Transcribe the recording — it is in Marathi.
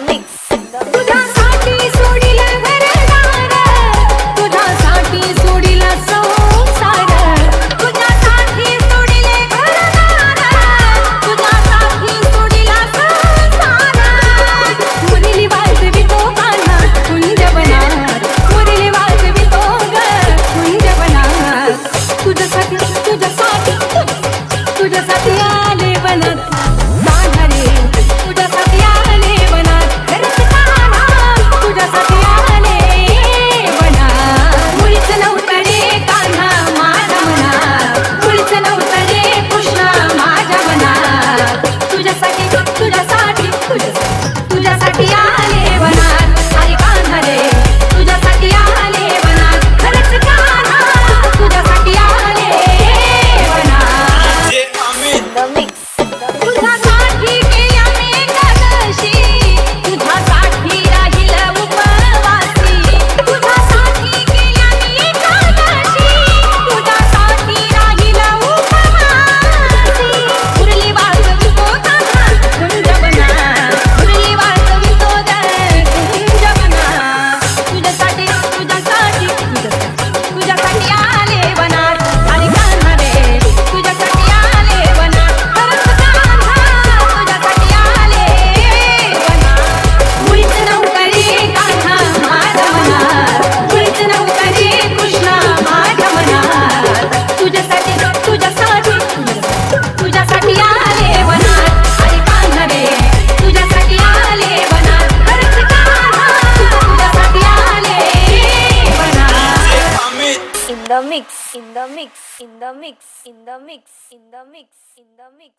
mix, in the mix. तुझ्यासाठी सोडीला घरदार, तुझ्यासाठी सोडीला संसार, तुझ्यासाठी सोडिले घरदार, तुझ्यासाठी सोडीला संसार. मुरली वाजवितो कान्हा कुंजवनात, मुरली वाजवितो ग कुंजवनात. तुझ्यासाठी तुझ्यासाठी तुझ्यासाठी आले वनात कान्हा रे, तुझ्यासाठी आले वनात. खरंच कान्हा तुझ्यासाठी आले वनात. मुळीच नव्हतं रे कान्हा माझ्या मनात, मुळीच नव्हतं रे कृष्णा माझ्या मनात. तुझ्यासाठी तुझ्यासाठी तुझ्यासाठी आले वनात. अरे कान्हा रे तुझ्यासाठी आले वनात. खरंच कान्हा तुझ्यासाठी आले वनात. In the mix, in the mix. तुझ्यासाठी केल्या मी एकादशी, तुझ्यासाठी राहील उपवासी. तुझ्यासाठी केल्या मी एकादशी, तुझ्यासाठी राहील उपवासी. मुरली वाजवितो कान्हा कुंजवनात, मुरली वाजवितो ग कुंजवनात. तुझ्यासाठी तुझ्यासाठी आले वनात. अरे कान्हा रे तुझ्यासाठी आले वनात. खरंच कान्हा तुझ्यासाठी आले वनात. मुळीच नव्हतं रे कान्हा माझ्या मनात, मुळीच नव्हतं रे कृष्णा माझ्या मनात. तुझ्यासाठी तुझ्यासाठी आले वनात. अरे कान्हा रे तुझ्यासाठी आले वनात. खरंच कान्हा तुझ्यासाठी आले वनात. In the mix, in the mix, in the mix, in the mix, in the mix, in the mix.